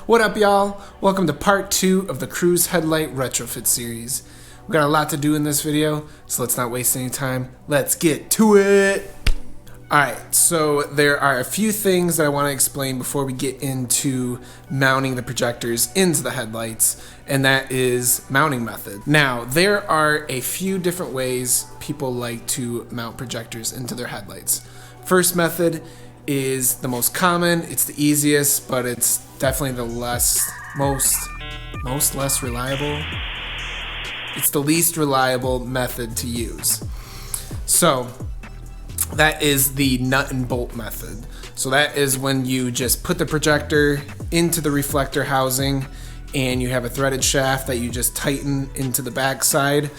What up, y'all? Welcome to part 2 of the Cruze headlight retrofit series. We've got a lot to do in this video, so let's not waste any time. Let's get to it! Alright, so there are a few things that I want to explain before we get into mounting the projectors into the headlights, and that is mounting method. Now, there are a few different ways people like to mount projectors into their headlights. First method is the most common, it's the easiest, but it's definitely the most less reliable. It's the least reliable method to use. So that is the nut and bolt method. So that is when you just put the projector into the reflector housing and you have a threaded shaft that you just tighten into the back side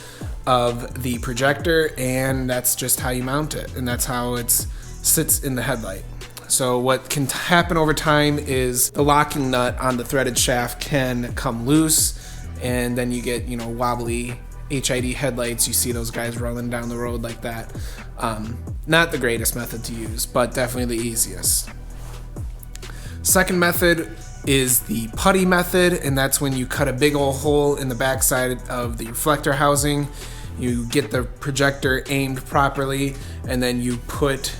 of the projector, and that's just how you mount it, and that's how it sits in the headlight. So what can happen over time is the locking nut on the threaded shaft can come loose, and then you get, wobbly HID headlights. You see those guys rolling down the road like that. Not the greatest method to use, but definitely the easiest. Second method is the putty method, and that's when you cut a big old hole in the backside of the reflector housing. You get the projector aimed properly, and then you put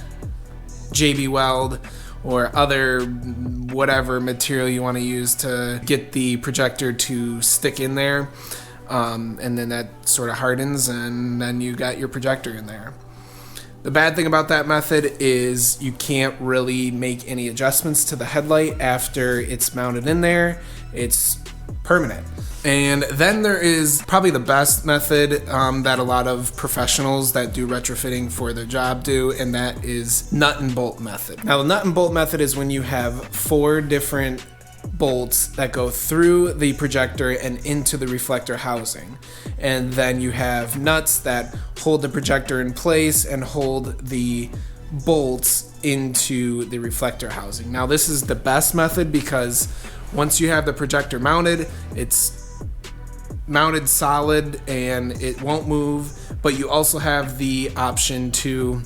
JB Weld or other whatever material you want to use to get the projector to stick in there, and then that sort of hardens, and then you got your projector in there. The bad thing about that method is you can't really make any adjustments to the headlight after it's mounted in there. It's permanent. And then there is probably the best method that a lot of professionals that do retrofitting for their job do, and that is nut and bolt method. Now, the nut and bolt method is when you have 4 different bolts that go through the projector and into the reflector housing, and then you have nuts that hold the projector in place and hold the bolts into the reflector housing. Now, this is the best method because once you have the projector mounted, it's mounted solid and it won't move, but you also have the option to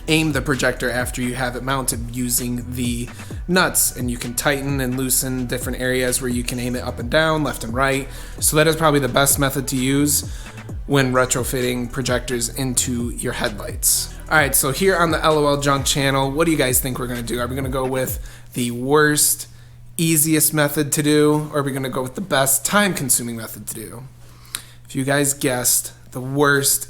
aim the projector after you have it mounted using the nuts, and you can tighten and loosen different areas where you can aim it up and down, left and right. So that is probably the best method to use when retrofitting projectors into your headlights. Alright, so here on the LOLJUNK channel, what do you guys think we're going to do? Are we going to go with the worst, easiest method to do, or are we going to go with the best time-consuming method to do? If you guys guessed the worst,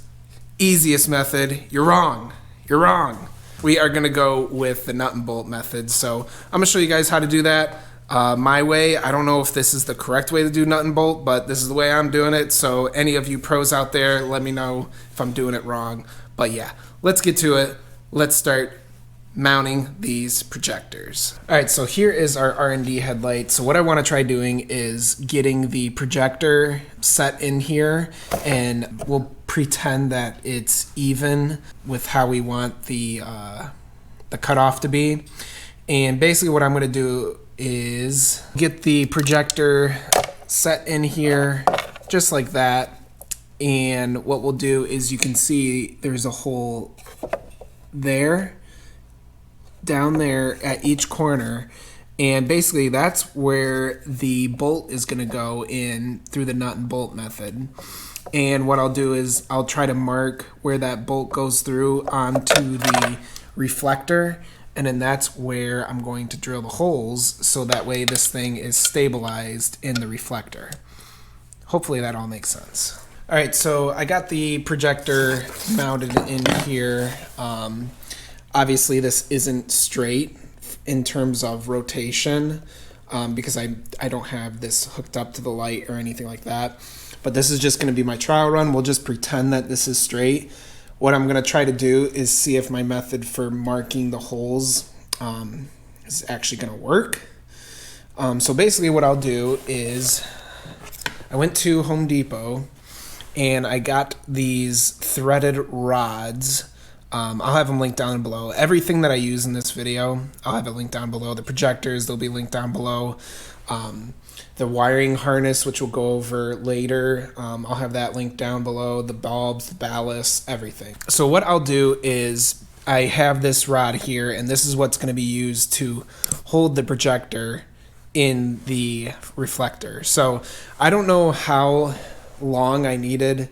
easiest method, you're wrong. You're wrong. We are going to go with the nut and bolt method. So I'm going to show you guys how to do that my way. I don't know if this is the correct way to do nut and bolt, but this is the way I'm doing it. So any of you pros out there, let me know if I'm doing it wrong. But yeah, let's get to it. Let's start mounting these projectors. Alright, so here is our R&D headlight. So what I want to try doing is getting the projector set in here, and we'll pretend that it's even with how we want the cutoff to be. And basically what I'm going to do is get the projector set in here just like that, and what we'll do is, you can see there's a hole there, down there at each corner, and basically that's where the bolt is going to go in through the nut and bolt method. And what I'll do is I'll try to mark where that bolt goes through onto the reflector, and then that's where I'm going to drill the holes, so that way this thing is stabilized in the reflector. Hopefully that all makes sense. Alright, so I got the projector mounted in here. Obviously this isn't straight in terms of rotation, because I don't have this hooked up to the light or anything like that. But this is just going to be my trial run. We'll just pretend that this is straight. What I'm going to try to do is see if my method for marking the holes is actually going to work. So basically what I'll do is, I went to Home Depot and I got these threaded rods. I'll have them linked down below. Everything that I use in this video, I'll have it linked down below. The projectors, they'll be linked down below. The wiring harness, which we'll go over later, I'll have that linked down below. The bulbs, the ballast, everything. So what I'll do is, I have this rod here, and this is what's going to be used to hold the projector in the reflector. So I don't know how long I needed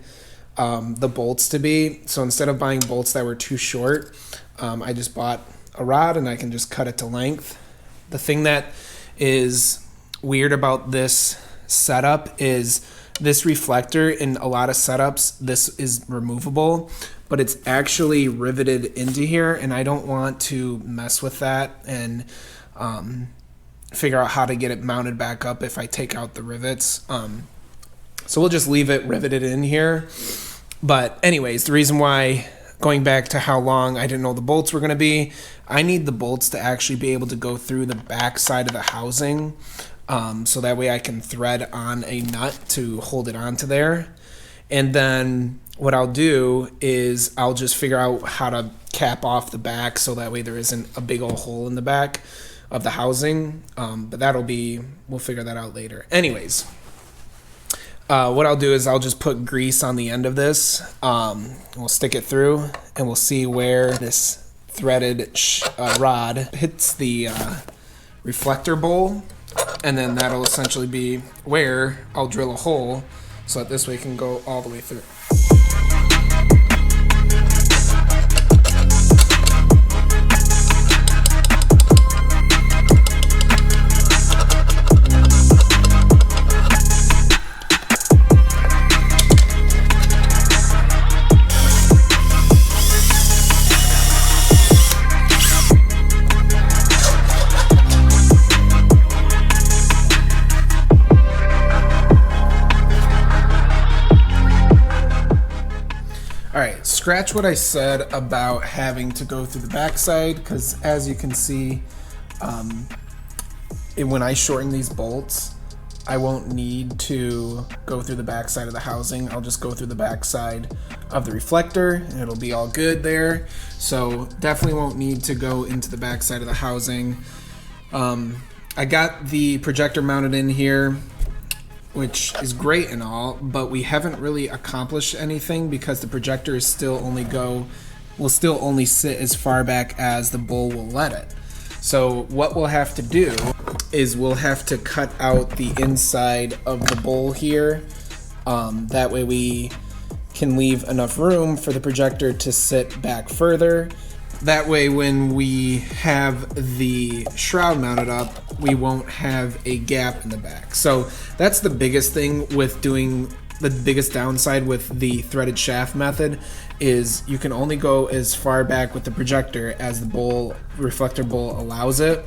the bolts to be. So instead of buying bolts that were too short, I just bought a rod and I can just cut it to length. The thing that is weird about this setup is this reflector, in a lot of setups, this is removable, but it's actually riveted into here, and I don't want to mess with that and figure out how to get it mounted back up if I take out the rivets. So we'll just leave it riveted in here. But anyways, the reason why, going back to how long I didn't know the bolts were going to be, I need the bolts to actually be able to go through the back side of the housing, so that way I can thread on a nut to hold it onto there. And then what I'll do is I'll just figure out how to cap off the back so that way there isn't a big old hole in the back of the housing. But we'll figure that out later. Anyways, what I'll do is I'll just put grease on the end of this. We'll stick it through and we'll see where this threaded rod hits the reflector bowl. And then that'll essentially be where I'll drill a hole so that this way it can go all the way through. Alright, scratch what I said about having to go through the backside, because as you can see, when I shorten these bolts, I won't need to go through the backside of the housing. I'll just go through the backside of the reflector and it'll be all good there. So definitely won't need to go into the backside of the housing. I got the projector mounted in here, which is great and all, but we haven't really accomplished anything because the projector is will still only sit as far back as the bowl will let it. So what we'll have to do is we'll have to cut out the inside of the bowl here. That way we can leave enough room for the projector to sit back further. That way when we have the shroud mounted up, we won't have a gap in the back. So that's the biggest thing with doing, the biggest downside with the threaded shaft method is you can only go as far back with the projector as the reflector bowl allows it.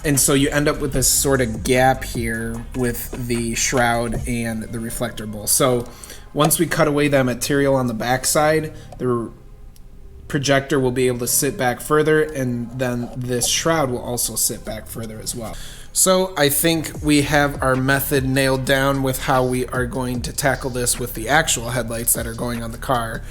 And so you end up with this sort of gap here with the shroud and the reflector bowl. So once we cut away that material on the back side, the projector will be able to sit back further, and then this shroud will also sit back further as well. So I think we have our method nailed down with how we are going to tackle this with the actual headlights that are going on the car.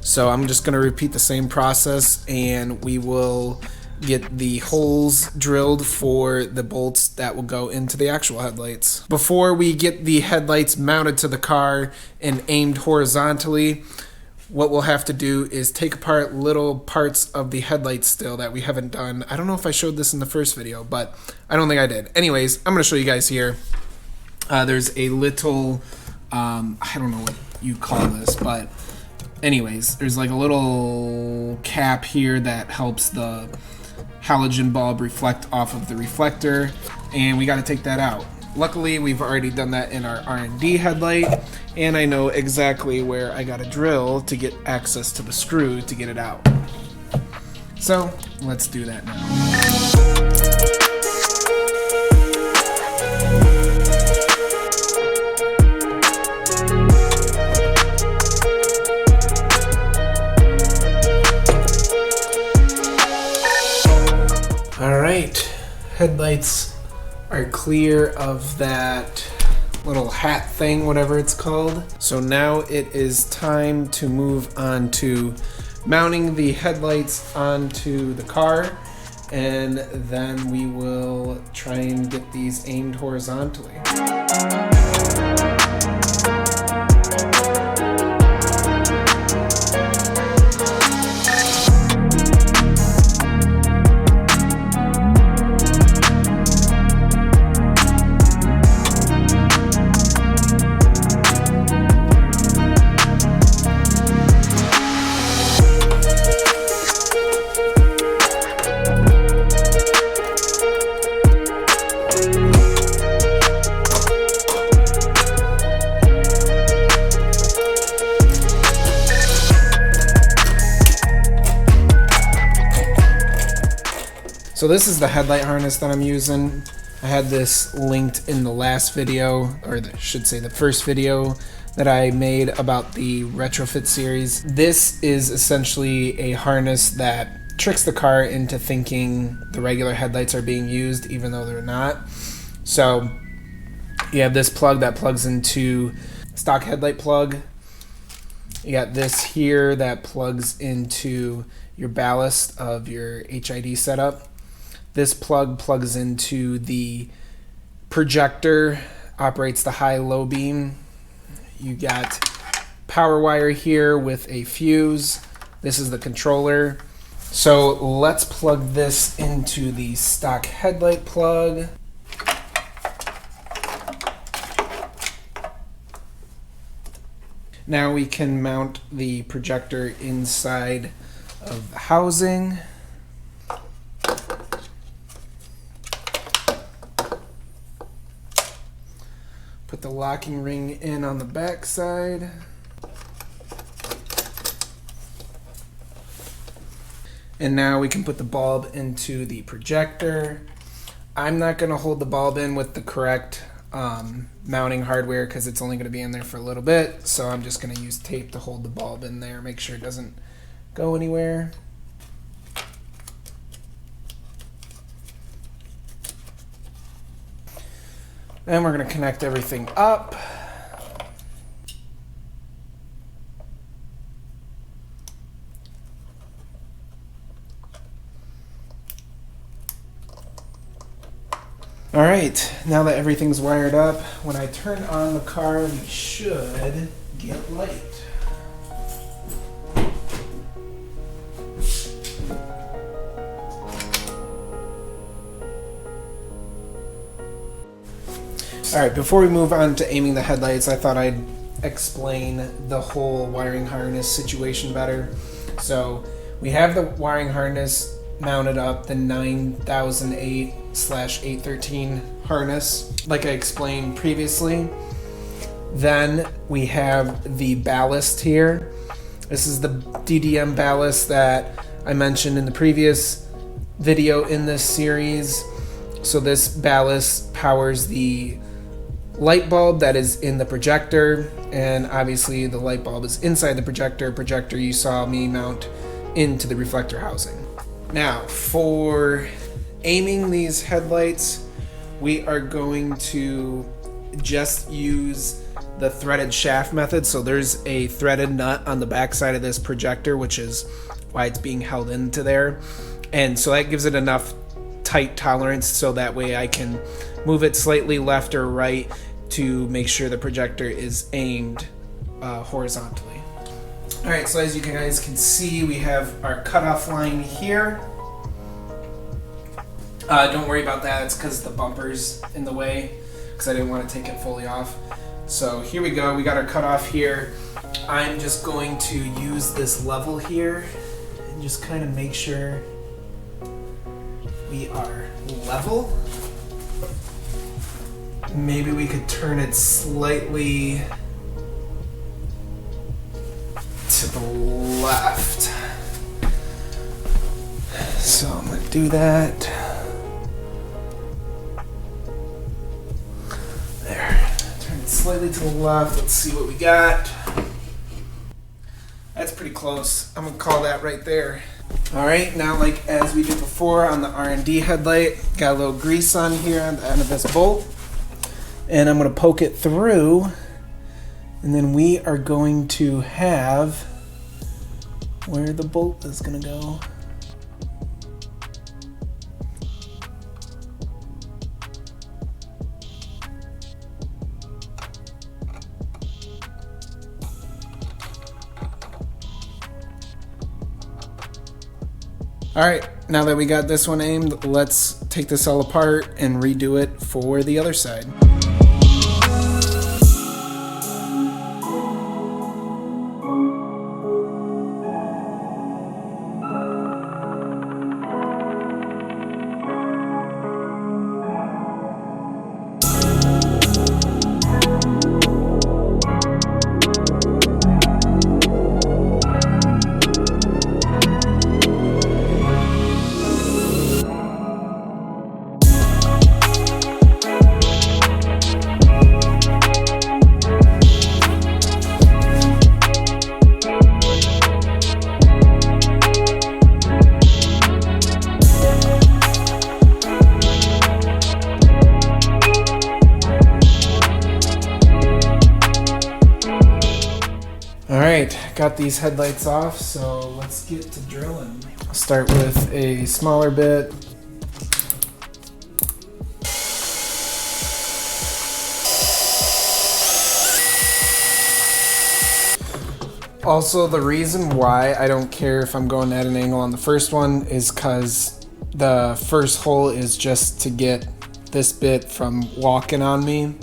So I'm just going to repeat the same process and we will get the holes drilled for the bolts that will go into the actual headlights. Before we get the headlights mounted to the car and aimed horizontally, what we'll have to do is take apart little parts of the headlights still that we haven't done. I don't know if I showed this in the first video, but I don't think I did. Anyways, I'm going to show you guys here. There's a little, I don't know what you call this, but anyways, there's like a little cap here that helps the halogen bulb reflect off of the reflector, and we got to take that out. Luckily, we've already done that in our R&D headlight, and I know exactly where I got to drill to get access to the screw to get it out. So, let's do that now. Alright, headlights are clear of that little hat thing, whatever it's called. So now it is time to move on to mounting the headlights onto the car, and then we will try and get these aimed horizontally. So this is the headlight harness that I'm using. I had this linked in the last video, or should say the first video that I made about the Retrofit series. This is essentially a harness that tricks the car into thinking the regular headlights are being used even though they're not. So you have this plug that plugs into stock headlight plug. You got this here that plugs into your ballast of your HID setup. This plug plugs into the projector, operates the high-low beam. You got power wire here with a fuse. This is the controller. So let's plug this into the stock headlight plug. Now we can mount the projector inside of the housing. Put the locking ring in on the back side. And now we can put the bulb into the projector. I'm not going to hold the bulb in with the correct mounting hardware because it's only going to be in there for a little bit. So I'm just going to use tape to hold the bulb in there, make sure it doesn't go anywhere. Then we're going to connect everything up. All right, now that everything's wired up, when I turn on the car, we should get light. All right, before we move on to aiming the headlights, I thought I'd explain the whole wiring harness situation better. So we have the wiring harness mounted up, the 9008/813 harness, like I explained previously. Then we have the ballast here. This is the DDM ballast that I mentioned in the previous video in this series. So this ballast powers the light bulb that is in the projector, and obviously the light bulb is inside the projector you saw me mount into the reflector housing. Now for aiming these headlights, we are going to just use the threaded shaft method. So there's a threaded nut on the back side of this projector, which is why it's being held into there, and so that gives it enough tight tolerance so that way I can move it slightly left or right to make sure the projector is aimed horizontally. All right, so as you guys can see, we have our cutoff line here. Don't worry about that, it's because the bumper's in the way, because I didn't want to take it fully off. So here we go, we got our cutoff here. I'm just going to use this level here and just kind of make sure we are level. Maybe we could turn it slightly to the left. So I'm going to do that. There. Turn it slightly to the left. Let's see what we got. That's pretty close. I'm going to call that right there. Alright, now like as we did before on the R&D headlight, got a little grease on here on the end of this bolt. And I'm going to poke it through, and then we are going to have where the bolt is going to go. Alright, now that we got this one aimed, let's take this all apart and redo it for the other side. got these headlights off, so let's get to drilling. I'll start with a smaller bit. Also, the reason why I don't care if I'm going at an angle on the first one is because the first hole is just to get this bit from walking on me.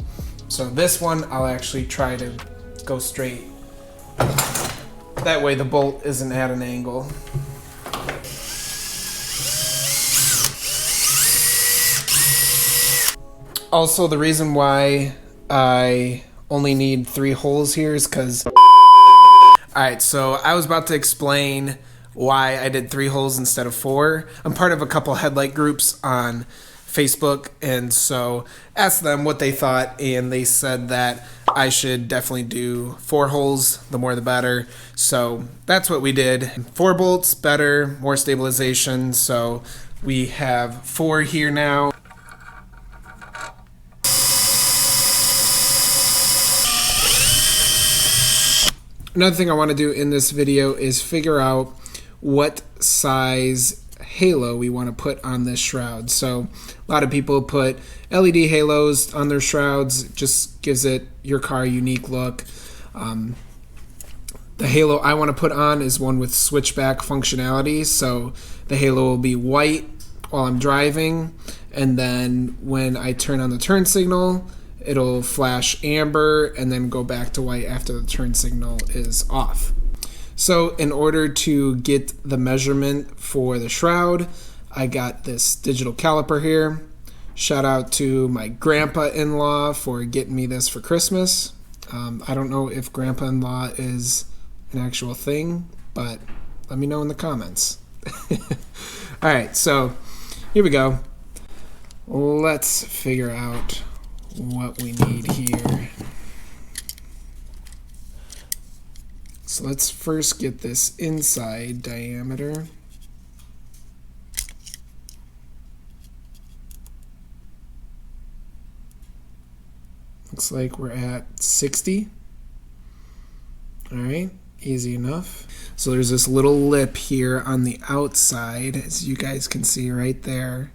So this one, I'll actually try to go straight. That way the bolt isn't at an angle. Also, the reason why I only need 3 holes here is because... Alright, so I was about to explain why I did 3 holes instead of 4. I'm part of a couple headlight groups on Facebook, and so asked them what they thought, and they said that I should definitely do 4 holes, the more the better. So that's what we did. 4 bolts, better, more stabilization, so we have 4 here now. Another thing I want to do in this video is figure out what size halo we want to put on this shroud. So a lot of people put LED halos on their shrouds. It just gives your car a unique look. The halo I want to put on is one with switchback functionality. So the halo will be white while I'm driving, and then when I turn on the turn signal, it'll flash amber and then go back to white after the turn signal is off. So in order to get the measurement for the shroud, I got this digital caliper here. Shout out to my grandpa-in-law for getting me this for Christmas. I don't know if grandpa-in-law is an actual thing, but let me know in the comments. Alright, so here we go. Let's figure out what we need here. So let's first get this inside diameter. Looks like we're at 60. All right, easy enough. So there's this little lip here on the outside, as you guys can see right there.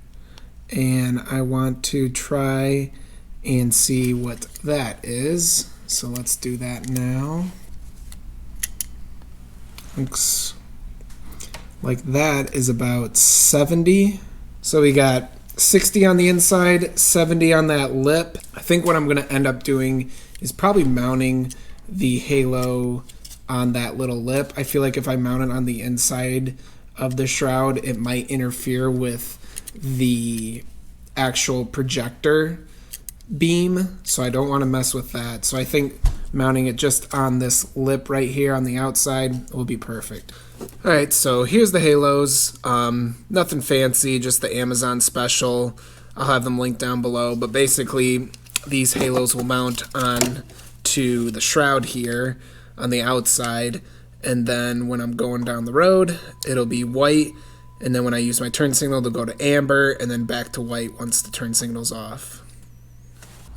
And I want to try and see what that is. So let's do that now. Looks like that is about 70. So we got 60 on the inside, 70 on that lip. I think what I'm going to end up doing is probably mounting the halo on that little lip. I feel like if I mount it on the inside of the shroud, it might interfere with the actual projector beam, so I don't want to mess with that. So I think mounting it just on this lip right here on the outside will be perfect. Alright, so here's the halos. Nothing fancy, just the Amazon special. I'll have them linked down below, but basically these halos will mount on to the shroud here on the outside, and then when I'm going down the road it'll be white, and then when I use my turn signal they'll go to amber and then back to white once the turn signal's off.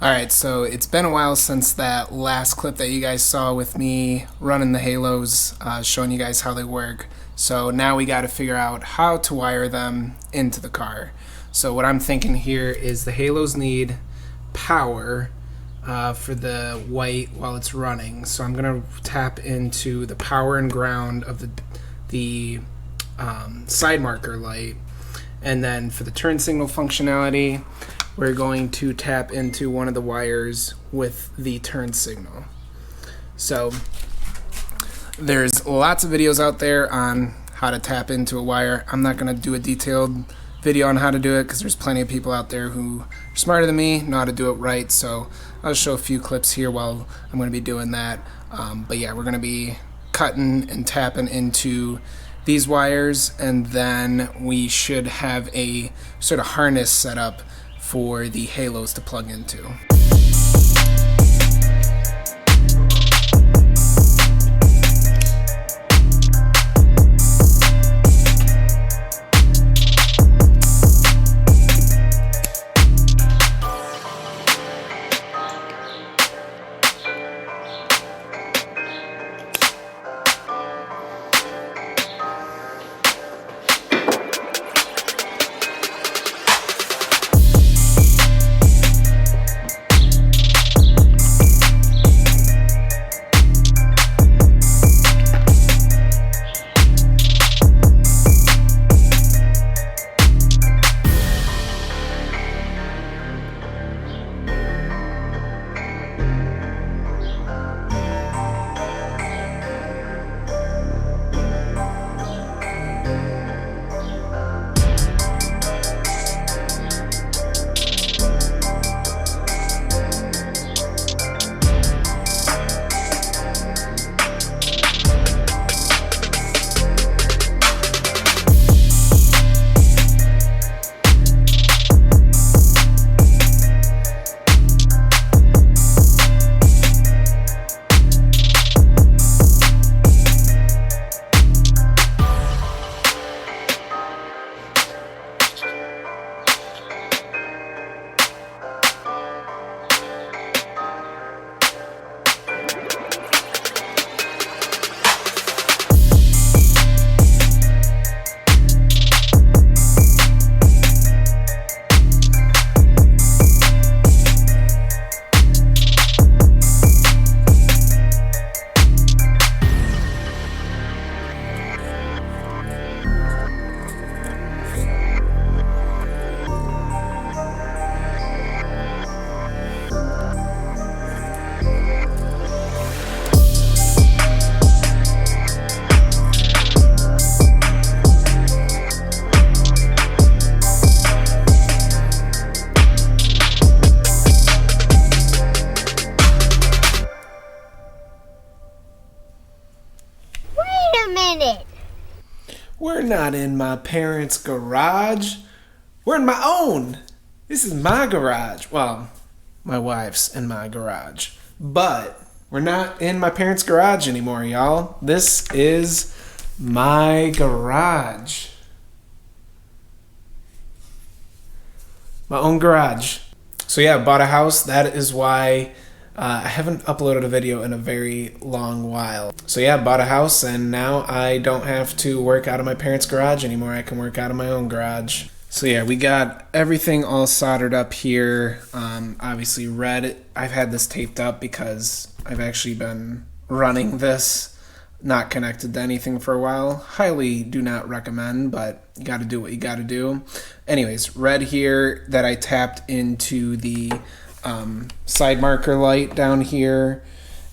Alright, so it's been a while since that last clip that you guys saw with me running the halos, showing you guys how they work. So now we got to figure out how to wire them into the car. So what I'm thinking here is the halos need power for the white while it's running. So I'm going to tap into the power and ground of the side marker light. And then for the turn signal functionality, we're going to tap into one of the wires with the turn signal. So there's lots of videos out there on how to tap into a wire. I'm not going to do a detailed video on how to do it because there's plenty of people out there who are smarter than me, know how to do it right. So I'll show a few clips here while I'm going to be doing that. But yeah, we're going to be cutting and tapping into these wires, and then we should have a sort of harness set up for the halos to plug into. We're not in my parents' garage. We're in my own. This is my garage. Well, my wife's in my garage. But we're not in my parents' garage anymore, y'all. This is my garage. My own garage. So yeah, I bought a house. That is why I haven't uploaded a video in a very long while. So yeah, I bought a house and now I don't have to work out of my parents' garage anymore. I can work out of my own garage. So yeah, we got everything all soldered up here. Obviously red, I've had this taped up because I've actually been running this, not connected to anything for a while. Highly do not recommend, but you gotta do what you gotta do. Anyways, red here that I tapped into the side marker light down here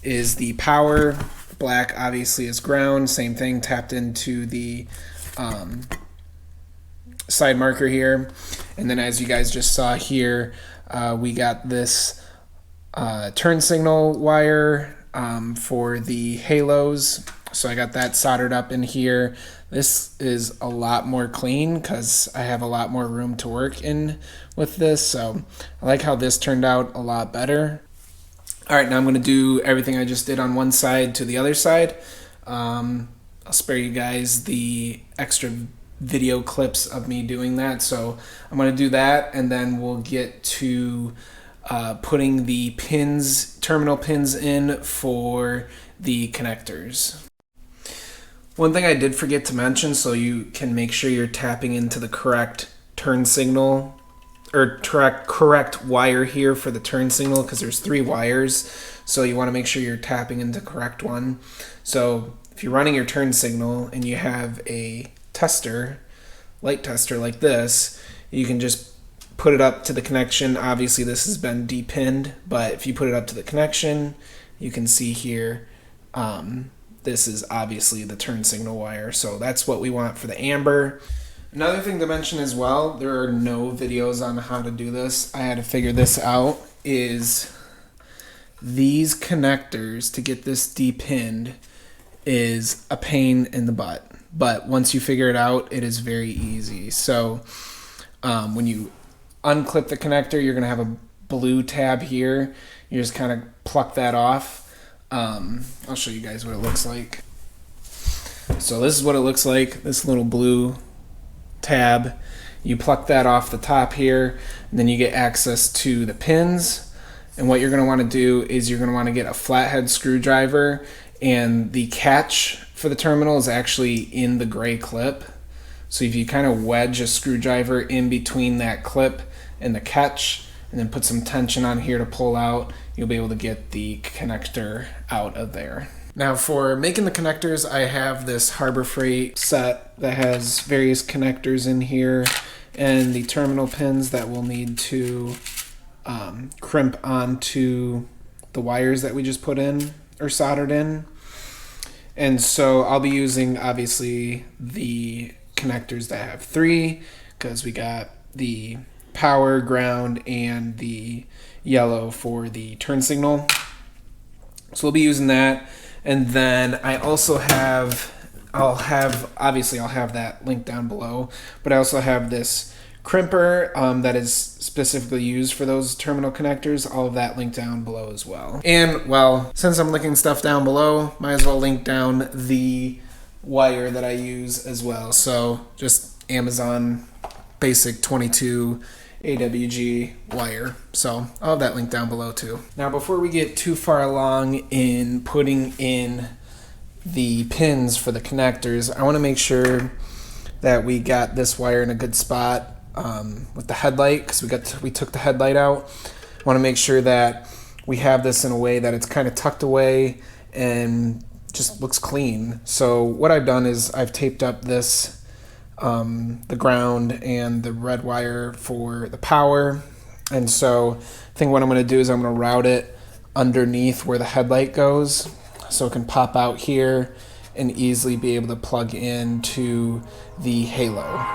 is the power. Black obviously is ground. Same thing, tapped into the side marker here. And then as you guys just saw here, we got this turn signal wire for the halos. So I got that soldered up in here. This is a lot more clean because I have a lot more room to work in with this. So I like how this turned out a lot better. All right, now I'm going to do everything I just did on one side to the other side. I'll spare you guys the extra video clips of me doing that. So I'm going to do that and then we'll get to putting the pins, terminal pins in for the connectors. One thing I did forget to mention, so you can make sure you're tapping into the correct turn signal or correct wire here for the turn signal, because there's 3 wires, so you want to make sure you're tapping into the correct one. So if you're running your turn signal and you have a tester, light tester like this, you can just put it up to the connection. Obviously this has been depinned, but if you put it up to the connection, you can see here this is obviously the turn signal wire. So that's what we want for the amber. Another thing to mention as well, there are no videos on how to do this. I had to figure this out, is these connectors to get this depinned is a pain in the butt. But once you figure it out, it is very easy. So when you unclip the connector, you're gonna have a blue tab here. You just kind of pluck that off. I'll show you guys what it looks like. So this is what it looks like, this little blue tab. You pluck that off the top here, and then you get access to the pins. And what you're going to want to do is you're going to want to get a flathead screwdriver, and the catch for the terminal is actually in the gray clip. So if you kind of wedge a screwdriver in between that clip and the catch, and then put some tension on here to pull out, you'll be able to get the connector out of there. Now for making the connectors, I have this Harbor Freight set that has various connectors in here and the terminal pins that we'll need to crimp onto the wires that we just put in or soldered in. And so I'll be using obviously the connectors that have 3, because we got the power, ground, and the yellow for the turn signal. So we'll be using that. And then I also have, I'll have that link down below, but I also have this crimper that is specifically used for those terminal connectors. All of that linked down below as well. And well, since I'm linking stuff down below, might as well link down the wire that I use as well. So just Amazon basic 22 AWG wire. So I'll have that link down below too. Now before we get too far along in putting in the pins for the connectors, I want to make sure that we got this wire in a good spot with the headlight, because we took the headlight out. I want to make sure that we have this in a way that it's kind of tucked away and just looks clean. So what I've done is I've taped up this the ground and the red wire for the power. And so I think what I'm going to do is I'm going to route it underneath where the headlight goes, so it can pop out here and easily be able to plug into the halo.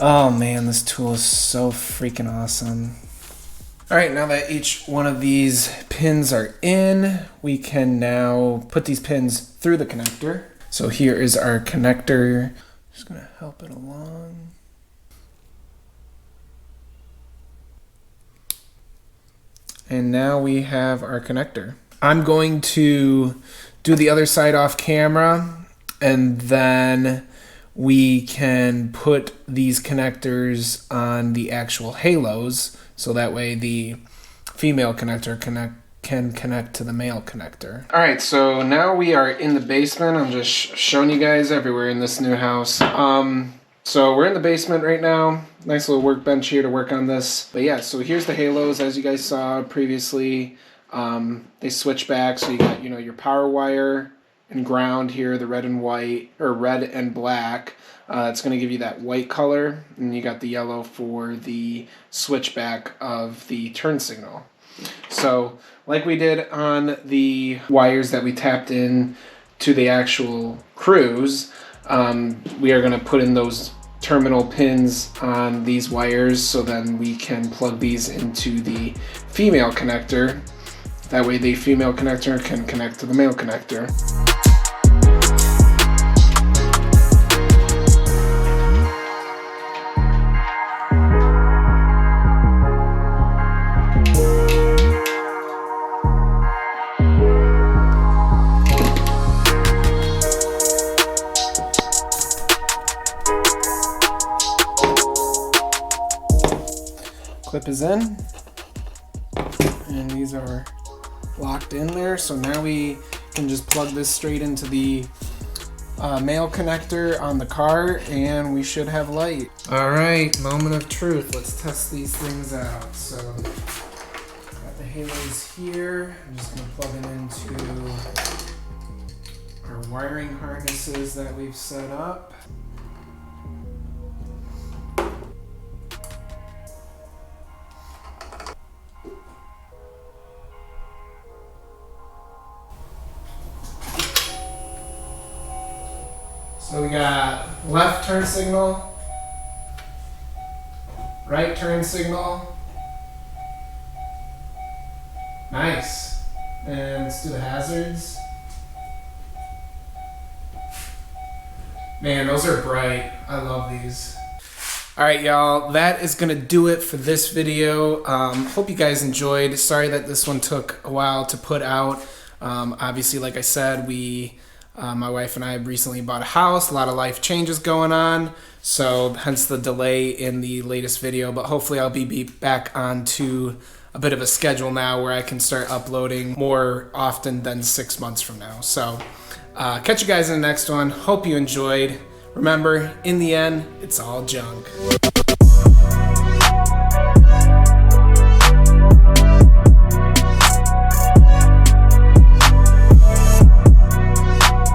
Oh man, this tool is so freaking awesome. All right, now that each one of these pins are in, we can now put these pins through the connector. So here is our connector. Just gonna help it along. And now we have our connector. I'm going to do the other side off camera, and then we can put these connectors on the actual halos, so that way the female connector can connect to the male connector. All right, so now we are in the basement. I'm just showing you guys everywhere in this new house. So we're in the basement right now. Nice little workbench here to work on this. But yeah, so here's the halos as you guys saw previously. They switch back, so you got, you know, your power wire and ground here, the red and white, or red and black. It's going to give you that white color, and you got the yellow for the switchback of the turn signal. So like we did on the wires that we tapped in to the actual Cruze, we are going to put in those terminal pins on these wires, so then we can plug these into the female connector. That way the female connector can connect to the male connector. Clip is in, and these are locked in there. So now we can just plug this straight into the male connector on the car, and we should have light. All right, moment of truth. Let's test these things out. So got the halos here. I'm just gonna plug them into our wiring harnesses that we've set up. So we got left turn signal, right turn signal. Nice. And let's do the hazards. Man, those are bright. I love these. All right, y'all, that is gonna do it for this video. Hope you guys enjoyed. Sorry that this one took a while to put out. Obviously, like I said, my wife and I recently bought a house, a lot of life changes going on, so hence the delay in the latest video, but hopefully I'll be back onto a bit of a schedule now where I can start uploading more often than 6 months from now. So catch you guys in the next one. Hope you enjoyed. Remember, in the end, it's all junk.